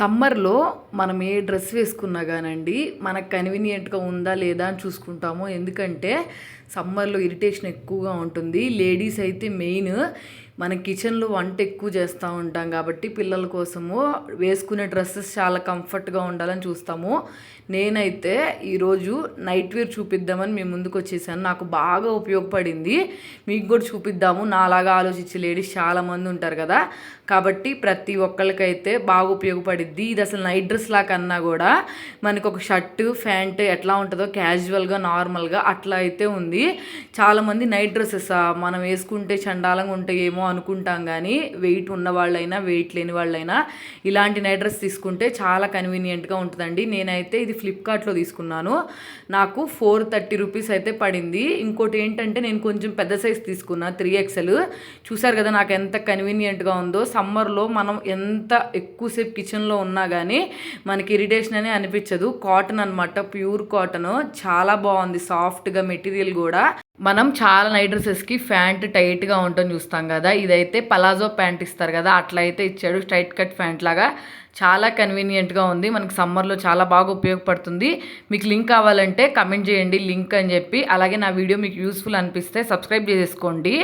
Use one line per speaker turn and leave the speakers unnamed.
సమ్మర్‌లో మనం ఏ డ్రెస్ వేసుకున్నా గానండి, మనకు కన్వీనియంట్‌గా ఉందా లేదా అని చూసుకుంటాము. ఎందుకంటే సమ్మర్‌లో ఇరిటేషన్ ఎక్కువగా ఉంటుంది. లేడీస్ అయితే మెయిన్ మన కిచెన్‌లో వంట ఎక్కువ చేస్తూ ఉంటాం కాబట్టి పిల్లల కోసము వేసుకునే డ్రెస్సెస్ చాలా కంఫర్ట్‌గా ఉండాలని చూస్తాము. నేనైతే ఈరోజు నైట్ వేర్ చూపిద్దామని మీ ముందుకు వచ్చేసాను. నాకు బాగా ఉపయోగపడింది. మీకు కూడా చూపిద్దాము. నాలాగా ఆలోచించే లేడీస్ చాలామంది ఉంటారు కదా! కాబట్టి ప్రతి ఒక్కళ్ళకైతే బాగా ఉపయోగపడిద్ది. ఇది అసలు నైట్ డ్రెస్ లా కన్నా కూడా మనకు ఒక షర్టు ప్యాంట్ ఎట్లా ఉంటుందో క్యాజువల్గా నార్మల్గా అట్లా అయితే ఉంది. చాలామంది నైట్ డ్రెస్సెస్ మనం వేసుకుంటే చండాలంగా ఉంటాయేమో అనుకుంటాం, కానీ వెయిట్ ఉన్న వాళ్ళైనా వెయిట్ లేని వాళ్ళైనా ఇలాంటి నైట్ డ్రెస్ తీసుకుంటే చాలా కన్వీనియంట్గా ఉంటుందండి. నేనైతే ఇది ఫ్లిప్కార్ట్లో తీసుకున్నాను. నాకు 430 రూపీస్ అయితే పడింది. ఇంకోటి ఏంటంటే నేను కొంచెం పెద్ద సైజ్ తీసుకున్నా, 3XL. చూసారు కదా నాకు ఎంత కన్వీనియంట్గా ఉందో. సమ్మర్లో మనం ఎంత ఎక్కువసేపు కిచెన్లో ఉన్నా కానీ మనకి ఇరిటేషన్ అనే అనిపించదు. కాటన్ అనమాట, ప్యూర్ కాటన్, చాలా బాగుంది. సాఫ్ట్గా మెటీరియల్ కూడా. మనం చాలా నైట్ డ్రెస్సెస్కి ప్యాంట్ టైట్గా ఉంటుంది చూస్తాం కదా, ఇదైతే పలాజో ప్యాంట్ ఇస్తారు కదా అట్లా అయితే ఇచ్చాడు. స్ట్రైట్ కట్ ప్యాంట్ లాగా చాలా కన్వీనియంట్గా ఉంది. మనకి సమ్మర్లో చాలా బాగా ఉపయోగపడుతుంది. మీకు లింక్ కావాలంటే కమెంట్ చేయండి లింక్ అని చెప్పి. అలాగే నా వీడియో మీకు యూస్ఫుల్ అనిపిస్తే సబ్స్క్రైబ్ చేసుకోండి.